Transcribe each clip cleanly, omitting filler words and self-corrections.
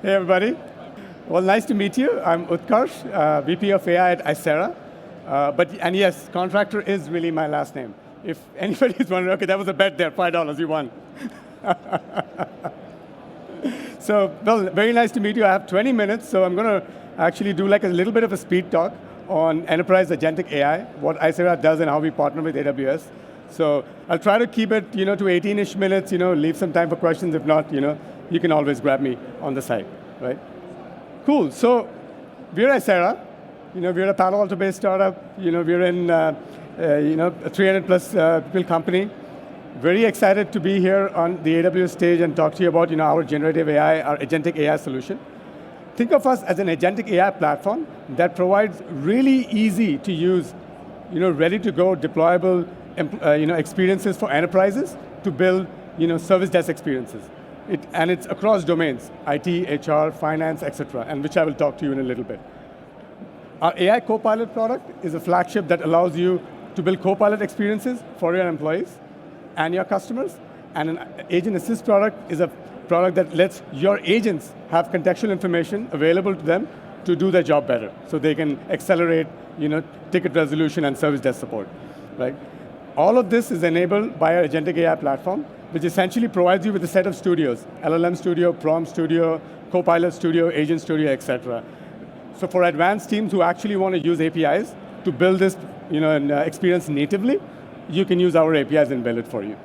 Hey, everybody. Well, nice to meet you. I'm Utkarsh, VP of AI at Aisera. And yes, contractor is really my last name. If anybody's wondering, okay, that was a bet there, $5, you won. So, well, very nice to meet you. I have 20 minutes, so I'm going to actually do like a little bit of a speed talk on enterprise agentic AI, what Aisera does and how we partner with AWS. So I'll try to keep it, to 18-ish minutes, leave some time for questions. If not, you can always grab me on the side, right? Cool, so we're Aisera. We're a Palo Alto-based startup. We're in, a 300 plus people company. Very excited to be here on the AWS stage and talk to you about, our generative AI, our agentic AI solution. Think of us as an agentic AI platform that provides really easy to use, ready to go, deployable, experiences for enterprises to build, service desk experiences. And it's across domains, IT, HR, finance, et cetera, and which I will talk to you in a little bit. Our AI Copilot product is a flagship that allows you to build Copilot experiences for your employees and your customers. And an Agent Assist product is a product that lets your agents have contextual information available to them to do their job better, so they can accelerate, ticket resolution and service desk support, right? All of this is enabled by our agentic AI platform, which essentially provides you with a set of studios: LLM Studio, Prompt Studio, Copilot Studio, Agent Studio, et cetera. So for advanced teams who actually want to use APIs to build this, experience natively, you can use our APIs and build it for you.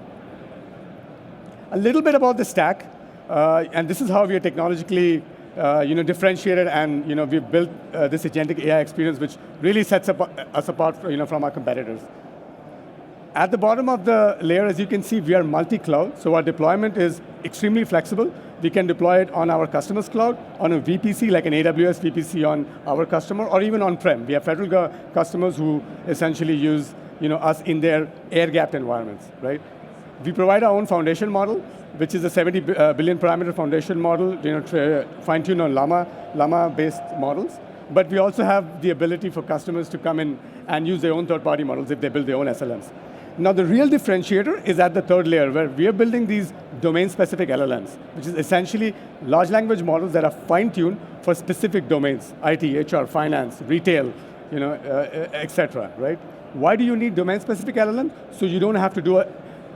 A little bit about the stack, and this is how we are technologically, differentiated, and we've built this agentic AI experience, which really sets us apart, from our competitors. At the bottom of the layer, as you can see, we are multi-cloud, so our deployment is extremely flexible. We can deploy it on our customer's cloud, on a VPC, like an AWS VPC on our customer, or even on-prem. We have federal customers who essentially use, us in their air-gapped environments, right? We provide our own foundation model, which is a 70 billion parameter foundation model, fine-tuned on Llama-based models. But we also have the ability for customers to come in and use their own third-party models if they build their own SLMs. Now, the real differentiator is at the third layer, where we are building these domain-specific LLMs, which is essentially large language models that are fine-tuned for specific domains: IT, HR, finance, retail, et cetera, right? Why do you need domain-specific LLM? So you don't have to do an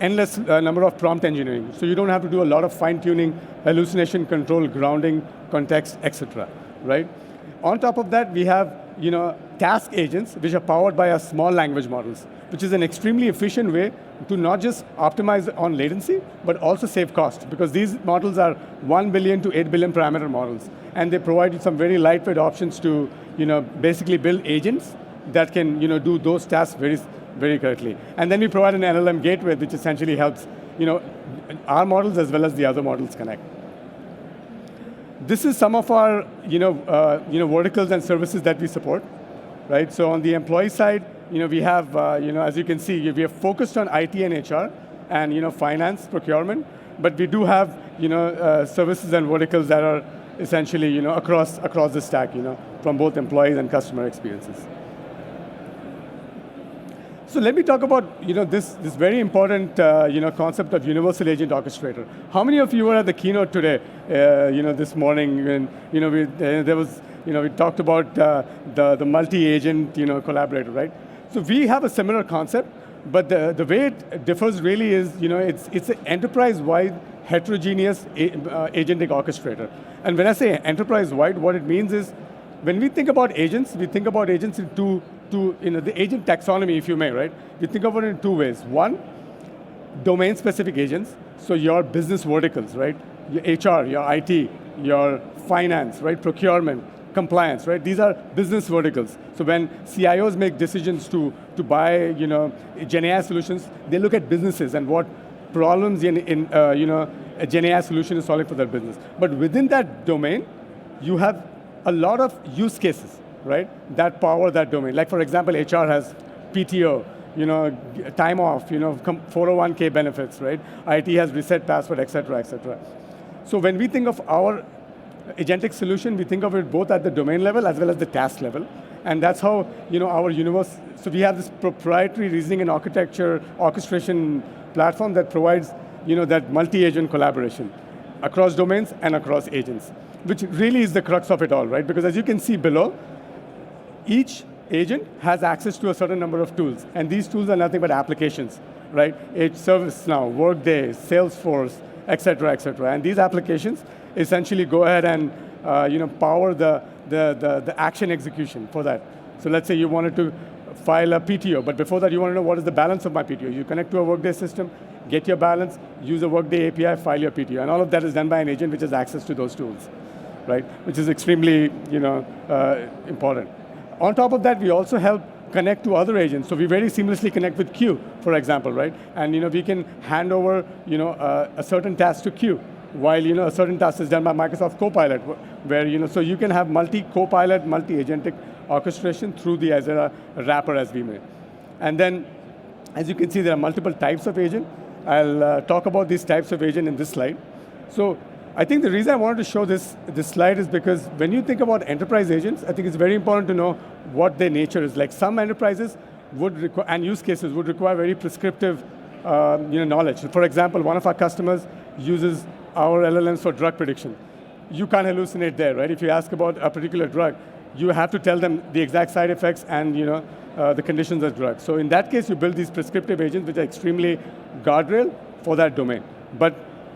endless number of prompt engineering. So you don't have to do a lot of fine-tuning, hallucination control, grounding, context, et cetera, right? On top of that, we have, task agents, which are powered by our small language models, which is an extremely efficient way to not just optimize on latency, but also save cost, because these models are 1 billion to 8 billion parameter models, and they provide you some very lightweight options to, basically build agents that can, do those tasks very, very correctly. And then we provide an LLM gateway, which essentially helps, our models as well as the other models connect. This is some of our, verticals and services that we support, right? So on the employee side, we have, as you can see, we are focused on IT and HR and, finance, procurement, but we do have, services and verticals that are essentially, across the stack, from both employees and customer experiences. So let me talk about, this very important, concept of universal agent orchestrator. How many of you were at the keynote today, this morning, when, we talked about the multi-agent, collaborator, right? So we have a similar concept, but the way it differs really is, it's an enterprise-wide heterogeneous agentic orchestrator. And when I say enterprise-wide, what it means is, when we think about agents, we think about agents in the agent taxonomy, if you may, right? We think about it in two ways. One, domain-specific agents, so your business verticals, right? Your HR, your IT, your finance, right? Procurement, compliance, right? These are business verticals. So when CIOs make decisions to buy, Gen AI solutions, they look at businesses and what problems a Gen AI solution is solving for their business. But within that domain, you have a lot of use cases, right, that power that domain. Like, for example, HR has PTO, time off, 401k benefits, right? IT has reset password, et cetera, et cetera. So when we think of our agentic solution, we think of it both at the domain level as well as the task level. And that's how, our universe, so we have this proprietary reasoning and architecture orchestration platform that provides, that multi-agent collaboration. across domains and across agents, which really is the crux of it all, right? Because as you can see below, each agent has access to a certain number of tools, and these tools are nothing but applications, right? It's ServiceNow, Workday, Salesforce, et cetera, et cetera. And these applications essentially go ahead and power the action execution for that. So let's say you wanted to file a PTO, but before that you want to know what is the balance of my PTO. You connect to a Workday system, get your balance, use a Workday API, file your PTO, and all of that is done by an agent which has access to those tools, right? Which is extremely important. On top of that, we also help connect to other agents. So we very seamlessly connect with Q, for example, right? And we can hand over a certain task to Q, while a certain task is done by Microsoft Copilot, where so you can have multi-Copilot, multi-agentic orchestration through the Aisera wrapper as we made. And then, as you can see, there are multiple types of agent. I'll talk about these types of agent in this slide. So I think the reason I wanted to show this slide is because when you think about enterprise agents, I think it's very important to know what their nature is. Like some enterprises would require, and use cases would require very prescriptive knowledge. For example, one of our customers uses our LLMs for drug prediction. You can't hallucinate there, right? If you ask about a particular drug, you have to tell them the exact side effects and the conditions of drugs. So in that case, you build these prescriptive agents which are extremely guardrail for that domain. But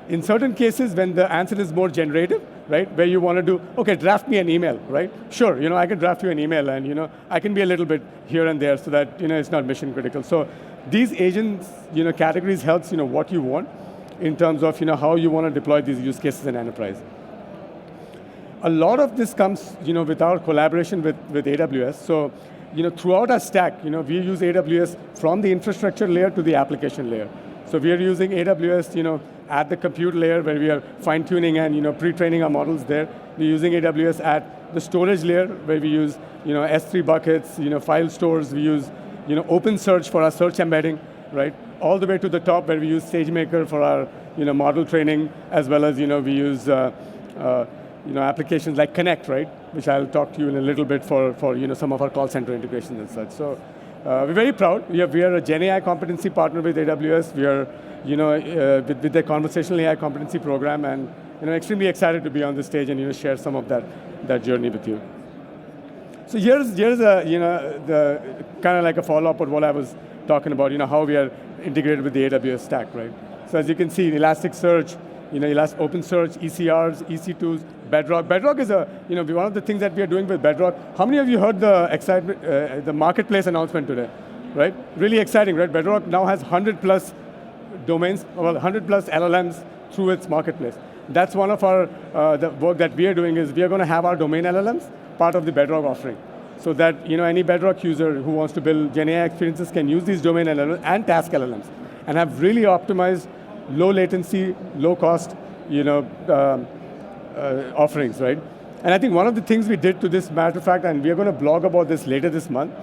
in certain cases, when the answer is more generative, right, where you want to do, okay, draft me an email, right? Sure, I can draft you an email, and I can be a little bit here and there so that it's not mission critical. So these agents, categories helps what you want in terms of how you want to deploy these use cases in enterprise. A lot of this comes with our collaboration with AWS. So throughout our stack, we use AWS from the infrastructure layer to the application layer. So we are using AWS, at the compute layer where we are fine-tuning and pre-training our models there. We're using AWS at the storage layer where we use S3 buckets, file stores. We use OpenSearch for our search embedding, right? All the way to the top where we use SageMaker for our model training, as well as we use applications like Connect, right? Which I'll talk to you in a little bit for some of our call center integrations and such. So we're very proud. We are a Gen AI competency partner with AWS. We are with the conversational AI competency program, and extremely excited to be on this stage and share some of that journey with you. So here's the kind of like a follow-up of what I was talking about, how we are integrated with the AWS stack, right? So as you can see, Elasticsearch, OpenSearch, ECRs, EC2s, Bedrock. Bedrock is one of the things that we are doing with Bedrock. How many of you heard the excitement, the marketplace announcement today, right? Really exciting, right? Bedrock now has 100+ domains, well, 100+ LLMs through its marketplace. That's one of our, the work that we are doing is we are going to have our domain LLMs part of the Bedrock offering. So that any Bedrock user who wants to build Gen AI experiences can use these domain LLMs and task LLMs and have really optimized low latency, low cost offerings, right? And I think one of the things we did to this matter of fact, and we are going to blog about this later this month,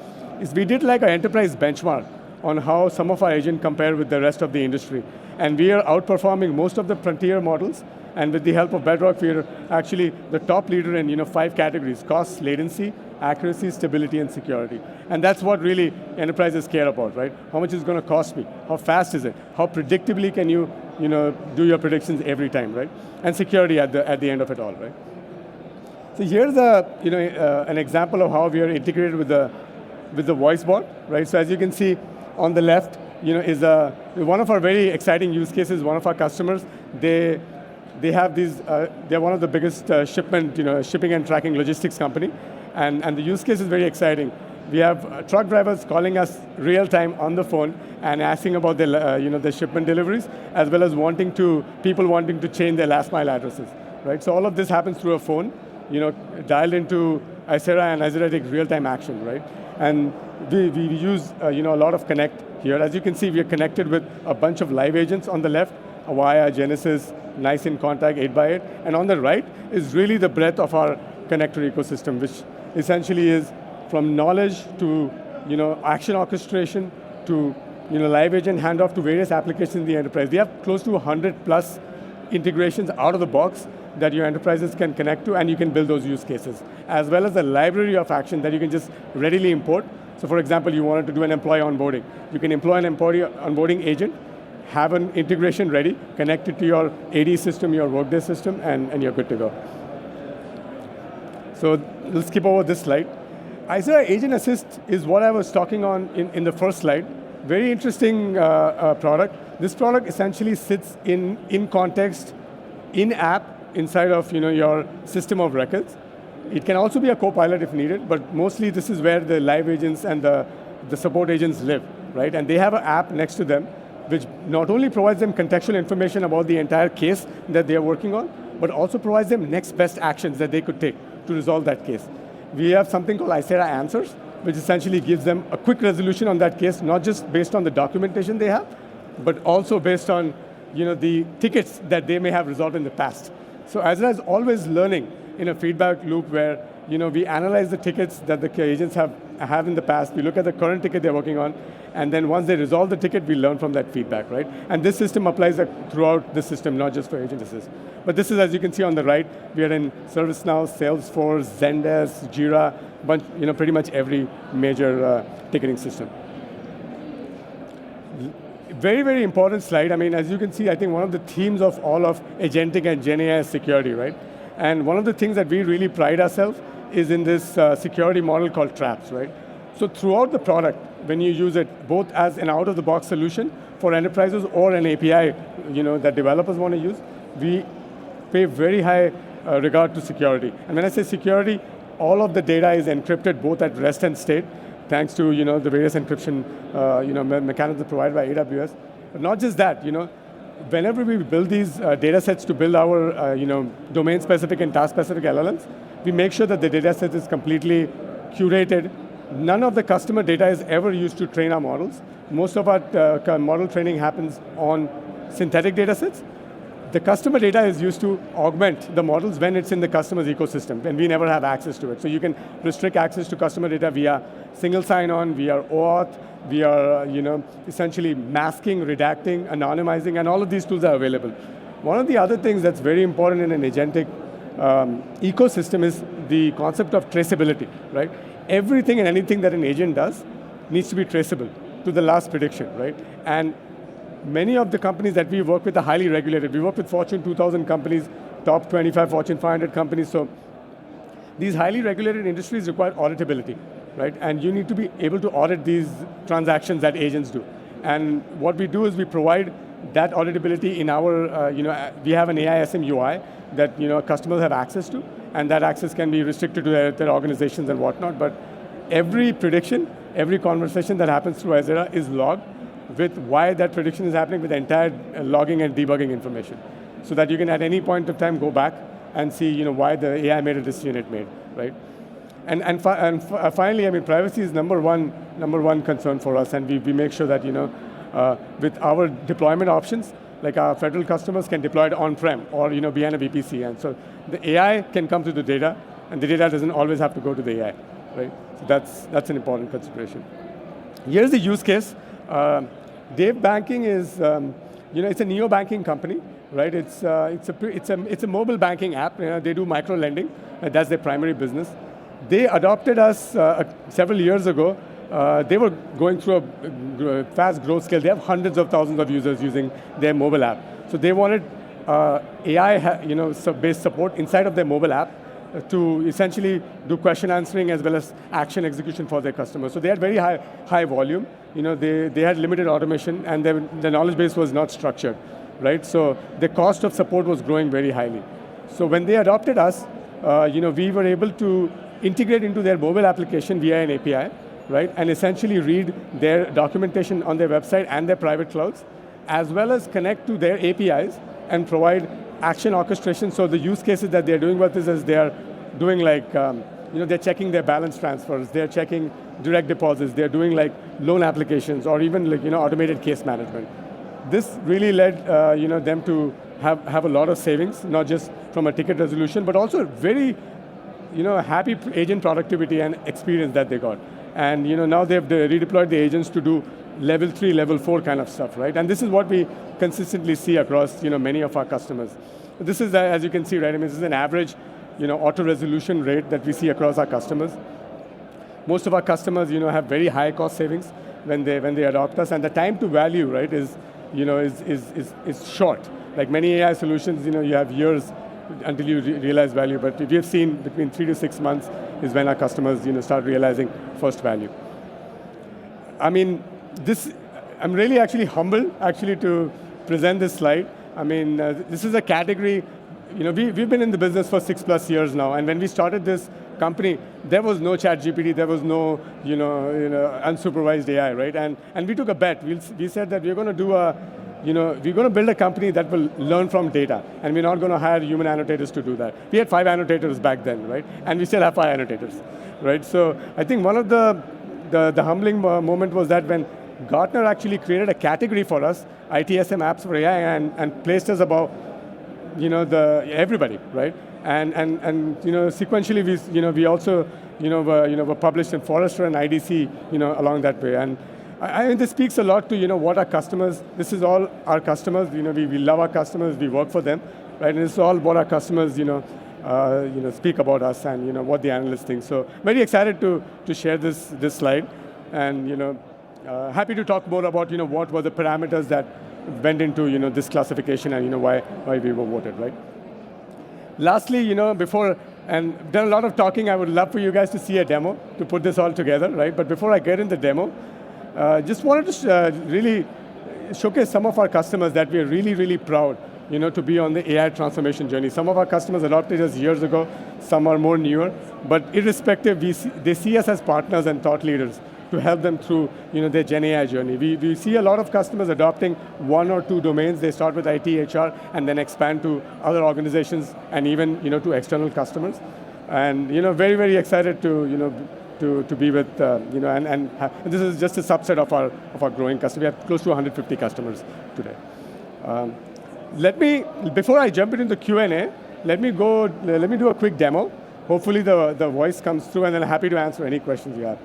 is we did like an enterprise benchmark on how some of our agents compare with the rest of the industry. And we are outperforming most of the frontier models, and with the help of Bedrock, we are actually the top leader in 5 categories: cost, latency, accuracy, stability, and security. And that's what really enterprises care about, right? How much is it going to cost me? How fast is it? How predictably can you do your predictions every time, right? And security at the end of it all, right? So here's an example of how we are integrated with the voice bot, right? So as you can see on the left, is one of our very exciting use cases. One of our customers, they have these. They're one of the biggest shipping and tracking logistics company, and the use case is very exciting. We have truck drivers calling us real time on the phone and asking about the shipment deliveries, as well as people wanting to change their last mile addresses, right? So all of this happens through a phone, dialed into Aisera, and Aisera takes real time action, right? And we use a lot of Connect here. As you can see, we are connected with a bunch of live agents on the left, Avaya, Genesis, Nice in Contact, 8x8, and on the right is really the breadth of our connector ecosystem, which essentially is from knowledge to action orchestration to live agent handoff to various applications in the enterprise. We have close to 100+ integrations out of the box that your enterprises can connect to, and you can build those use cases, as well as a library of action that you can just readily import. So for example, you wanted to do an employee onboarding. You can employ an employee onboarding agent, have an integration ready, connect it to your AD system, your Workday system, and you're good to go. So let's skip over this slide. Aisera Agent Assist is what I was talking on in the first slide. Very interesting product. This product essentially sits in context, in-app, inside of your system of records. It can also be a co-pilot if needed, but mostly this is where the live agents and the support agents live, right? And they have an app next to them, which not only provides them contextual information about the entire case that they're working on, but also provides them next best actions that they could take to resolve that case. We have something called Aisera Answers, which essentially gives them a quick resolution on that case, not just based on the documentation they have, but also based on the tickets that they may have resolved in the past. So Aisera is always learning in a feedback loop where we analyze the tickets that the agents have in the past, we look at the current ticket they're working on, and then once they resolve the ticket, we learn from that feedback, right? And this system applies throughout the system, not just for Agent Assist. But this is, as you can see on the right, we are in ServiceNow, Salesforce, Zendesk, Jira, pretty much every major ticketing system. Very, very important slide. I mean, as you can see, I think one of the themes of all of agentic and Gen AI is security, right? And one of the things that we really pride ourselves is in this security model called traps, right? So throughout the product, when you use it both as an out-of-the-box solution for enterprises or an API that developers want to use, we pay very high regard to security. And when I say security, all of the data is encrypted both at rest and state, thanks to the various encryption mechanisms provided by AWS. But not just that, whenever we build these data sets to build our domain-specific and task-specific LLMs, we make sure that the data set is completely curated. None of the customer data is ever used to train our models. Most of our model training happens on synthetic data sets. The customer data is used to augment the models when it's in the customer's ecosystem, and we never have access to it. So you can restrict access to customer data via single sign-on, via OAuth, via essentially masking, redacting, anonymizing, and all of these tools are available. One of the other things that's very important in an agentic ecosystem is the concept of traceability, right? Everything and anything that an agent does needs to be traceable to the last prediction, right? And many of the companies that we work with are highly regulated. We work with Fortune 2000 companies, top 25 Fortune 500 companies. So these highly regulated industries require auditability, right? And you need to be able to audit these transactions that agents do. And what we do is we provide that auditability in our, we have an AI SM UI that customers have access to, and that access can be restricted to their organizations and whatnot. But every prediction, every conversation that happens through Aisera is logged with why that prediction is happening, with the entire logging and debugging information, so that you can at any point of time go back and see why the AI made a decision it made, right? And finally, I mean, privacy is number one concern for us, and we make sure that with our deployment options, like our federal customers can deploy it on-prem or behind a VPC, and so the AI can come to the data, and the data doesn't always have to go to the AI, right? So that's an important consideration. Here's the use case. Dave Banking is, it's a neo-banking company, right? It's a mobile banking app. They do micro lending. That's their primary business. They adopted us several years ago. They were going through a fast growth scale. They have hundreds of thousands of users using their mobile app. So they wanted AI-based support inside of their mobile app to essentially do question answering as well as action execution for their customers. So they had very high volume. They had limited automation, and the knowledge base was not structured, right? So the cost of support was growing very highly. So when they adopted us, we were able to integrate into their mobile application via an API, right? And essentially read their documentation on their website and their private clouds, as well as connect to their APIs and provide action orchestration. So the use cases that they're doing with this is they're doing like, they're checking their balance transfers, they're checking direct deposits, they're doing like loan applications, or even like, automated case management. This really led them to have a lot of savings, not just from a ticket resolution, but also very happy agent productivity and experience that they got. And now they've redeployed the agents to do level 3, level 4 kind of stuff, right? And this is what we consistently see across many of our customers. This is, as you can see, right? I mean, this is an average auto resolution rate that we see across our customers. Most of our customers have very high cost savings when they adopt us, and the time to value, right, is is short. Like many AI solutions, you have years until you realize value, but we have seen between 3 to 6 months is when our customers start realizing first value. I mean, I'm really actually humbled to present this slide. I mean, this is a category, we've been in the business for 6+ years now, and when we started this company, there was no ChatGPT, there was no unsupervised AI, right? And we took a bet. We said that we're going to do we're going to build a company that will learn from data, and we're not going to hire human annotators to do that. We had 5 annotators back then, right? And we still have 5 annotators, right? So I think one of the humbling moment was that when Gartner actually created a category for us, ITSM apps for AI, and placed us above, everybody, right? And sequentially we also were published in Forrester and IDC along that way. And I mean, this speaks a lot to what our customers. This is all our customers. We love our customers. We work for them, right? And it's all what our customers speak about us and what the analysts think. So very excited to share this slide, and happy to talk more about what were the parameters that went into this classification and why we were voted, right? Lastly, before, and done a lot of talking, I would love for you guys to see a demo to put this all together, right? But before I get in the demo, just wanted to really showcase some of our customers that we're really, really proud to be on the AI transformation journey. Some of our customers adopted us years ago, some are more newer, but irrespective, they see us as partners and thought leaders to help them through their Gen AI journey. We see a lot of customers adopting 1 or 2 domains. They start with IT, HR, and then expand to other organizations and even to external customers. And very, very excited to be with, and this is just a subset of our growing customers. We have close to 150 customers today. Before I jump into the Q&A, let me do a quick demo. Hopefully the voice comes through, and then I'm happy to answer any questions you have.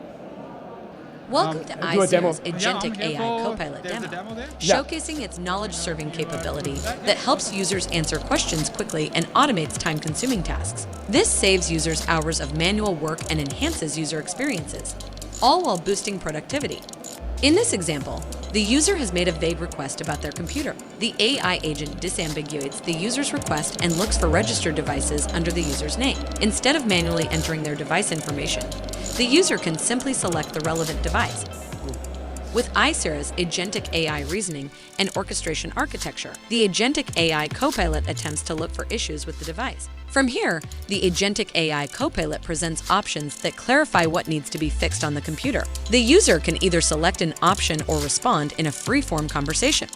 Welcome to Aisera's agentic AI Copilot demo, showcasing its knowledge-serving capability that helps users answer questions quickly and automates time-consuming tasks. This saves users hours of manual work and enhances user experiences, all while boosting productivity. In this example, the user has made a vague request about their computer. The AI agent disambiguates the user's request and looks for registered devices under the user's name. Instead of manually entering their device information, the user can simply select the relevant device. With Aisera's agentic AI reasoning and orchestration architecture, the agentic AI Copilot attempts to look for issues with the device. From here, the agentic AI Copilot presents options that clarify what needs to be fixed on the computer. The user can either select an option or respond in a free-form conversation.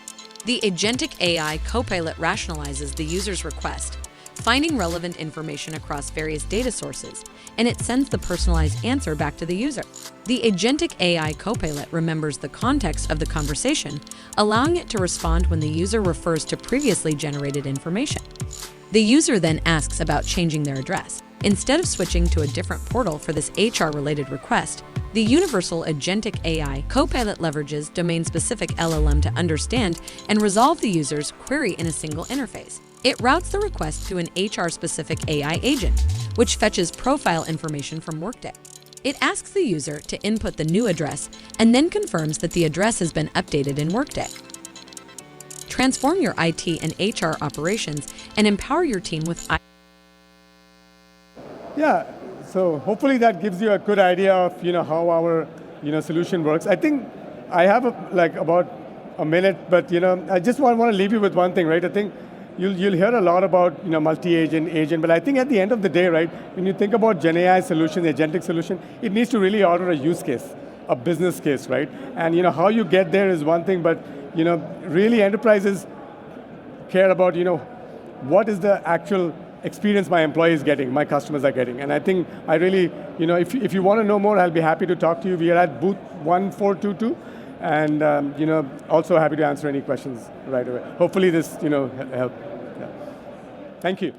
The agentic AI Copilot rationalizes the user's request, finding relevant information across various data sources, and it sends the personalized answer back to the user. The agentic AI Copilot remembers the context of the conversation, allowing it to respond when the user refers to previously generated information. The user then asks about changing their address. Instead of switching to a different portal for this HR-related request, the universal agentic AI Copilot leverages domain-specific LLM to understand and resolve the user's query in a single interface. It routes the request to an HR-specific AI agent, which fetches profile information from Workday. It asks the user to input the new address and then confirms that the address has been updated in Workday. Transform your IT and HR operations and empower your team with Yeah, so hopefully that gives you a good idea of how our solution works. I think I have about a minute, but I just want to leave you with one thing, right? I think you'll hear a lot about multi-agent, agent, but I think at the end of the day, right, when you think about Gen AI solution, the agentic solution, it needs to really order a use case, a business case, right? And how you get there is one thing, but really enterprises care about what is the actual experience my employees getting, my customers are getting. And I think I really, if you want to know more, I'll be happy to talk to you. We are at booth 1422. And also happy to answer any questions right away. Hopefully this helped. Yeah. Thank you.